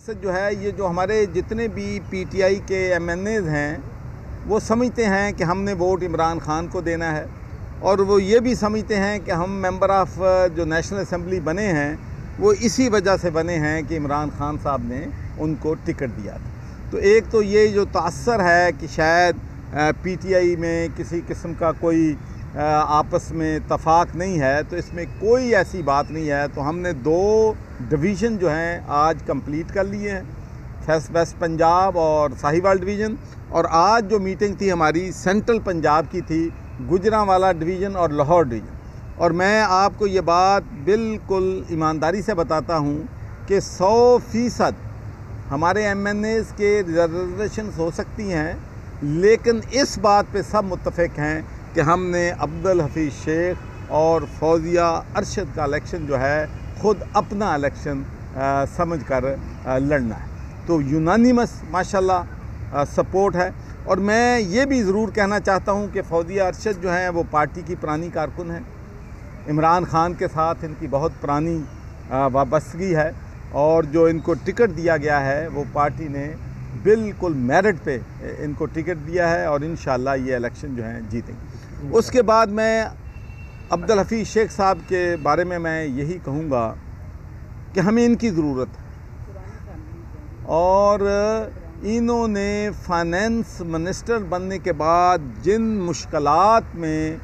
مقصد جو ہے یہ جو ہمارے جتنے بھی پی ٹی آئی کے ایم این ایز ہیں وہ سمجھتے ہیں کہ ہم نے ووٹ عمران خان کو دینا ہے، اور وہ یہ بھی سمجھتے ہیں کہ ہم ممبر آف جو نیشنل اسمبلی بنے ہیں وہ اسی وجہ سے بنے ہیں کہ عمران خان صاحب نے ان کو ٹکٹ دیا تھا۔ تو ایک تو یہ جو تاثر ہے کہ شاید پی ٹی آئی میں کسی قسم کا کوئی آپس میں اتفاق نہیں ہے، تو اس میں کوئی ایسی بات نہیں ہے۔ تو ہم نے 2 ڈویژن جو ہیں آج کمپلیٹ کر لیے ہیں، ویسٹ پنجاب اور ساہیوال ڈویژن، اور آج جو میٹنگ تھی ہماری سینٹرل پنجاب کی تھی، گجرانوالہ ڈویژن اور لاہور ڈویژن۔ اور میں آپ کو یہ بات بالکل ایمانداری سے بتاتا ہوں کہ 100% ہمارے ایم این ایز کے ریزرویشنز ہو سکتی ہیں، لیکن اس بات پہ سب متفق ہیں کہ ہم نے عبدالحفیظ شیخ اور فوزیہ ارشد کا الیکشن جو ہے خود اپنا الیکشن سمجھ کر لڑنا ہے۔ تو یونانیمس ماشاءاللہ سپورٹ ہے۔ اور میں یہ بھی ضرور کہنا چاہتا ہوں کہ فوزیہ ارشد جو ہیں وہ پارٹی کی پرانی کارکن ہیں، عمران خان کے ساتھ ان کی بہت پرانی وابستگی ہے، اور جو ان کو ٹکٹ دیا گیا ہے وہ پارٹی نے بالکل میرٹ پہ ان کو ٹکٹ دیا ہے، اور انشاءاللہ یہ الیکشن جو ہیں جیتیں گے۔ اس کے بعد میں عبدالحفیظ شیخ صاحب کے بارے میں یہی کہوں گا کہ ہمیں ان کی ضرورت ہے، اور انہوں نے فائنینس منسٹر بننے کے بعد جن مشکلات میں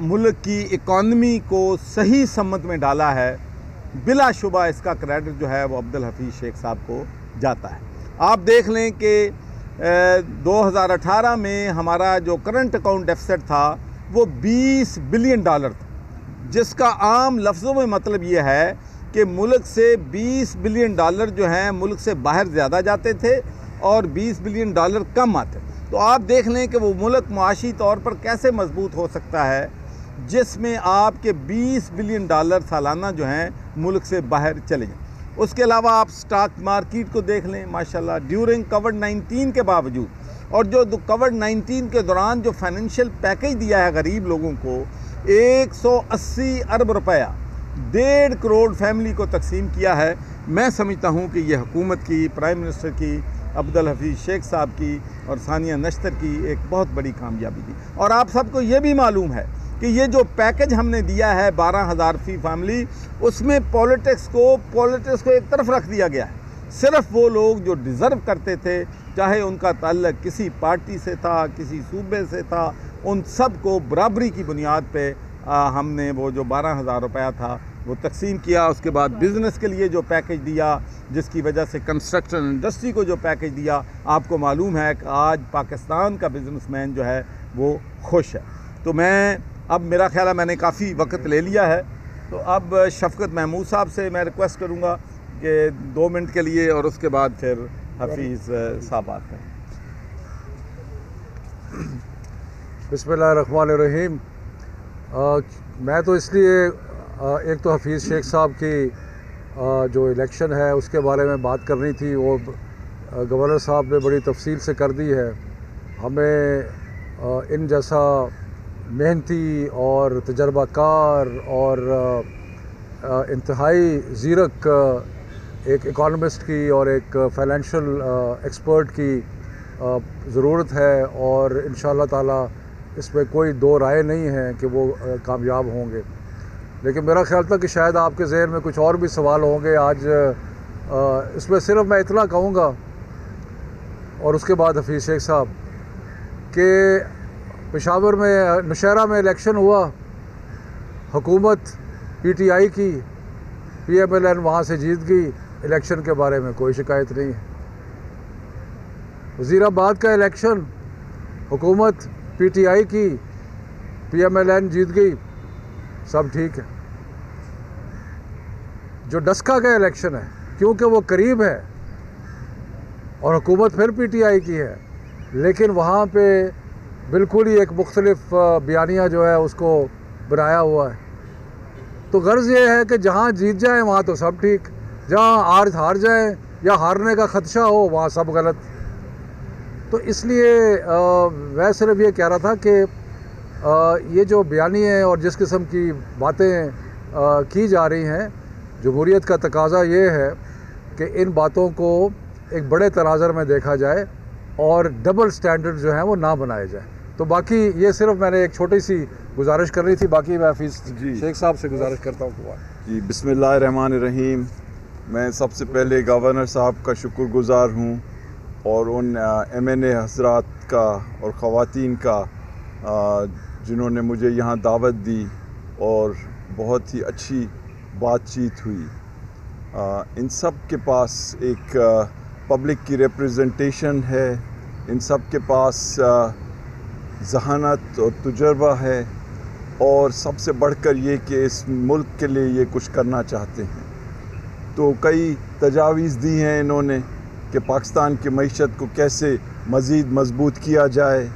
ملک کی اکانومی کو صحیح سمت میں ڈالا ہے، بلا شبہ اس کا کریڈٹ جو ہے وہ عبدالحفیظ شیخ صاحب کو جاتا ہے۔ آپ دیکھ لیں کہ 2018 میں ہمارا جو کرنٹ اکاؤنٹ ڈیفیسٹ تھا وہ $20 بلین تھا، جس کا عام لفظوں میں مطلب یہ ہے کہ ملک سے $20 بلین جو ہیں ملک سے باہر زیادہ جاتے تھے اور $20 بلین کم آتے۔ تو آپ دیکھ لیں کہ وہ ملک معاشی طور پر کیسے مضبوط ہو سکتا ہے جس میں آپ کے $20 بلین سالانہ جو ہیں ملک سے باہر چلے جائیں۔ اس کے علاوہ آپ سٹاک مارکیٹ کو دیکھ لیں، ماشاءاللہ ڈیورنگ کووڈ-19 کے باوجود، اور جو کووڈ-19 کے دوران جو فائنینشیل پیکیج دیا ہے غریب لوگوں کو، 180 ارب روپیہ 1.5 کروڑ فیملی کو تقسیم کیا ہے۔ میں سمجھتا ہوں کہ یہ حکومت کی، پرائم منسٹر کی، عبدالحفیظ شیخ صاحب کی اور ثانیہ نشتر کی ایک بہت بڑی کامیابی تھی۔ اور آپ سب کو یہ بھی معلوم ہے کہ یہ جو پیکج ہم نے دیا ہے 12,000 فی فیملی، اس میں پولیٹکس کو ایک طرف رکھ دیا گیا ہے۔ صرف وہ لوگ جو ڈیزرو کرتے تھے، چاہے ان کا تعلق کسی پارٹی سے تھا، کسی صوبے سے تھا، ان سب کو برابری کی بنیاد پہ ہم نے وہ جو 12,000 روپیہ تھا وہ تقسیم کیا۔ اس کے بعد بزنس کے لیے جو پیکج دیا، جس کی وجہ سے کنسٹرکشن انڈسٹری کو جو پیکج دیا، آپ کو معلوم ہے کہ آج پاکستان کا بزنس مین جو ہے وہ خوش ہے۔ تو اب میرا خیال ہے میں نے کافی وقت لے لیا ہے، تو اب شفقت محمود صاحب سے میں ریکویسٹ کروں گا کہ 2 منٹ کے لیے، اور اس کے بعد پھر حفیظ صاحب آتے ہیں۔ بسم اللہ الرحمن الرحیم۔ میں تو اس لیے ایک تو حفیظ شیخ صاحب کی جو الیکشن ہے اس کے بارے میں بات کرنی تھی، وہ گورنر صاحب نے بڑی تفصیل سے کر دی ہے۔ ہمیں ان جیسا محنتی اور تجربہ کار اور انتہائی زیرک ایک اکانومسٹ کی اور ایک فائنینشیل ایکسپرٹ کی ضرورت ہے، اور انشاءاللہ تعالی اس میں کوئی 2 رائے نہیں ہیں کہ وہ کامیاب ہوں گے۔ لیکن میرا خیال تھا کہ شاید آپ کے ذہن میں کچھ اور بھی سوال ہوں گے آج، اس میں صرف میں اتنا کہوں گا، اور اس کے بعد حفیظ شیخ صاحب، کہ پشاور میں نوشہرہ میں الیکشن ہوا، حکومت پی ٹی آئی کی، پی ایم ایل این وہاں سے جیت گئی، الیکشن کے بارے میں کوئی شکایت نہیں ہے۔ وزیر آباد کا الیکشن، حکومت پی ٹی آئی کی، پی ایم ایل این جیت گئی، سب ٹھیک ہے۔ جو ڈسکا کا الیکشن ہے، کیونکہ وہ قریب ہے اور حکومت پھر پی ٹی آئی کی ہے، لیکن وہاں پہ بالکل ہی ایک مختلف بیانیہ جو ہے اس کو بنایا ہوا ہے۔ تو غرض یہ ہے کہ جہاں جیت جائیں وہاں تو سب ٹھیک، جہاں ہار جائیں یا ہارنے کا خدشہ ہو وہاں سب غلط۔ تو اس لیے میں صرف یہ کہہ رہا تھا کہ یہ جو بیانیے اور جس قسم کی باتیں کی جا رہی ہیں، جمہوریت کا تقاضا یہ ہے کہ ان باتوں کو ایک بڑے تناظر میں دیکھا جائے اور ڈبل سٹینڈرڈ جو ہیں وہ نہ بنائے جائے. تو باقی یہ صرف میں نے ایک چھوٹی سی گزارش کرنی تھی. باقی میں حفیظ شیخ صاحب سے گزارش کرتا ہوں. جی بسم اللہ الرحمن الرحیم. میں سب سے پہلے گورنر صاحب کا شکر گزار ہوں اور ان MNA حضرات کا اور خواتین کا جنہوں نے مجھے یہاں دعوت دی اور بہت ہی اچھی بات چیت ہوئی. ان سب کے پاس ایک پبلک کی ریپریزنٹیشن ہے, ان سب کے پاس ذہانت اور تجربہ ہے, اور سب سے بڑھ کر یہ کہ اس ملک کے لیے یہ کچھ کرنا چاہتے ہیں. تو کئی تجاویز دی ہیں انہوں نے کہ پاکستان کی معیشت کو کیسے مزید مضبوط کیا جائے,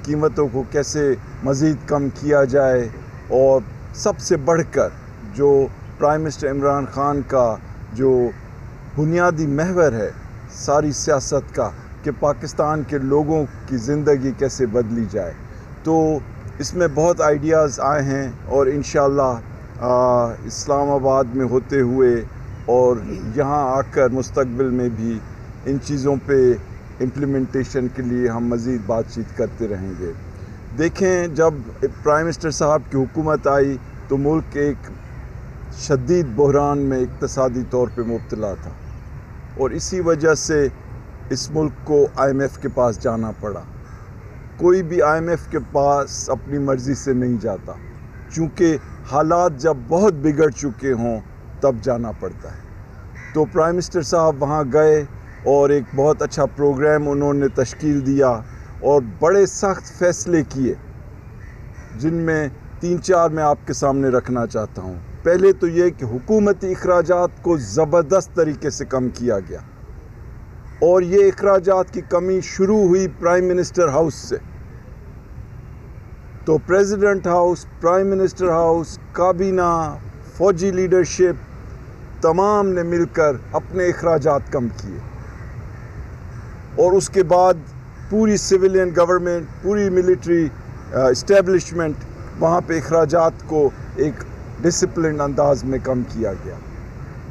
قیمتوں کو کیسے مزید کم کیا جائے, اور سب سے بڑھ کر جو پرائم منسٹر عمران خان کا جو بنیادی محور ہے ساری سیاست کا کہ پاکستان کے لوگوں کی زندگی کیسے بدلی جائے. تو اس میں بہت آئیڈیاز آئے ہیں اور انشاءاللہ اسلام آباد میں ہوتے ہوئے اور یہاں آ کر مستقبل میں بھی ان چیزوں پہ امپلیمنٹیشن کے لیے ہم مزید بات چیت کرتے رہیں گے. دیکھیں, جب پرائم منسٹر صاحب کی حکومت آئی تو ملک ایک شدید بحران میں اقتصادی طور پہ مبتلا تھا, اور اسی وجہ سے اس ملک کو IMF کے پاس جانا پڑا. کوئی بھی IMF کے پاس اپنی مرضی سے نہیں جاتا, چونکہ حالات جب بہت بگڑ چکے ہوں تب جانا پڑتا ہے. تو پرائم منسٹر صاحب وہاں گئے اور ایک بہت اچھا پروگرام انہوں نے تشکیل دیا اور بڑے سخت فیصلے کیے, جن میں 3-4 میں آپ کے سامنے رکھنا چاہتا ہوں. پہلے تو یہ کہ حکومتی اخراجات کو زبردست طریقے سے کم کیا گیا, اور یہ اخراجات کی کمی شروع ہوئی پرائم منسٹر ہاؤس سے. تو president house, prime minister house, کابینہ, فوجی لیڈرشپ تمام نے مل کر اپنے اخراجات کم کیے, اور اس کے بعد پوری سویلین گورنمنٹ, پوری ملٹری اسٹیبلشمنٹ وہاں پہ اخراجات کو ایک ڈسپلن انداز میں کم کیا گیا.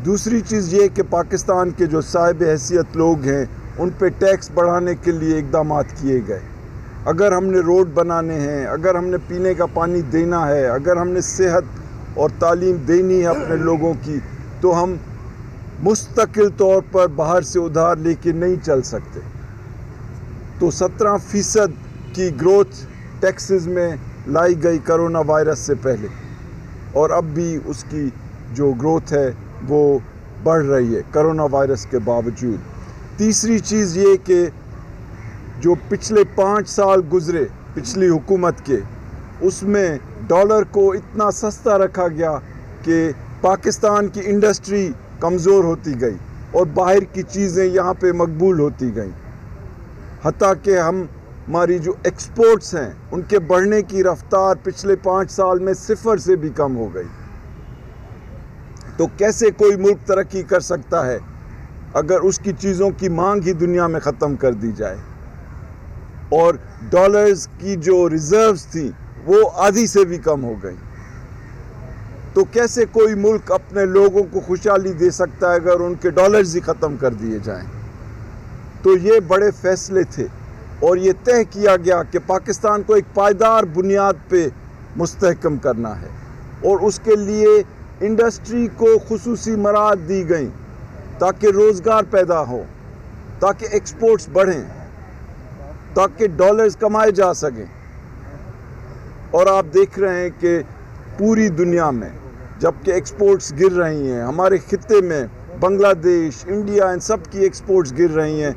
دوسری چیز یہ کہ پاکستان کے جو صاحب حیثیت لوگ ہیں ان پہ ٹیکس بڑھانے کے لیے اقدامات کیے گئے. اگر ہم نے روڈ بنانے ہیں, اگر ہم نے پینے کا پانی دینا ہے, اگر ہم نے صحت اور تعلیم دینی ہے اپنے لوگوں کی, تو ہم مستقل طور پر باہر سے ادھار لے کے نہیں چل سکتے. تو 17% کی گروتھ ٹیکسز میں لائی گئی کرونا وائرس سے پہلے, اور اب بھی اس کی جو گروتھ ہے وہ بڑھ رہی ہے کرونا وائرس کے باوجود. تیسری چیز یہ کہ جو پچھلے 5 سال گزرے پچھلی حکومت کے, اس میں ڈالر کو اتنا سستا رکھا گیا کہ پاکستان کی انڈسٹری کمزور ہوتی گئی اور باہر کی چیزیں یہاں پہ مقبول ہوتی گئیں, حتیٰ کہ ہماری جو ایکسپورٹس ہیں ان کے بڑھنے کی رفتار پچھلے 5 سال میں 0 سے بھی کم ہو گئی. تو کیسے کوئی ملک ترقی کر سکتا ہے اگر اس کی چیزوں کی مانگ ہی دنیا میں ختم کر دی جائے, اور ڈالرز کی جو ریزروز تھیں وہ آدھی سے بھی کم ہو گئی. تو کیسے کوئی ملک اپنے لوگوں کو خوشحالی دے سکتا ہے اگر ان کے ڈالرز ہی ختم کر دیے جائیں. تو یہ بڑے فیصلے تھے, اور یہ طے کیا گیا کہ پاکستان کو ایک پائیدار بنیاد پہ مستحکم کرنا ہے, اور اس کے لیے انڈسٹری کو خصوصی مراحت دی گئیں تاکہ روزگار پیدا ہو, تاکہ ایکسپورٹس بڑھیں, تاکہ ڈالرز کمائے جا سکیں. اور آپ دیکھ رہے ہیں کہ پوری دنیا میں جب کہ ایکسپورٹس گر رہی ہیں, ہمارے خطے میں بنگلہ دیش, انڈیا, ان سب کی ایکسپورٹس گر رہی ہیں,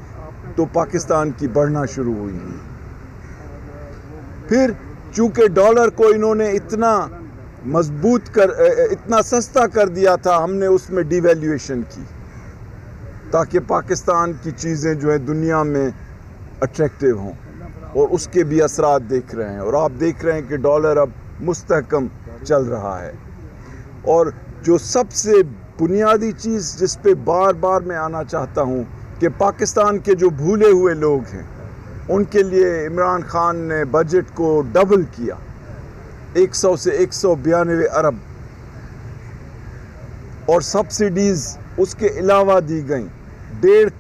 تو پاکستان کی بڑھنا شروع ہوئی. پھر چونکہ ڈالر کو انہوں نے اتنا اتنا سستا کر دیا تھا, ہم نے اس میں ڈی ویلیویشن کی تاکہ پاکستان کی چیزیں جو ہیں دنیا میں اٹریکٹیو ہوں, اور اس کے بھی اثرات دیکھ رہے ہیں. اور آپ دیکھ رہے ہیں کہ ڈالر اب مستحکم چل رہا ہے. اور جو سب سے بنیادی چیز جس پہ بار بار میں آنا چاہتا ہوں کہ پاکستان کے جو بھولے ہوئے لوگ ہیں ان کے لیے عمران خان نے بجٹ کو ڈبل کیا, 100 سے 192 ارب, اور سبسڈیز اس کے علاوہ دی گئیں 1.5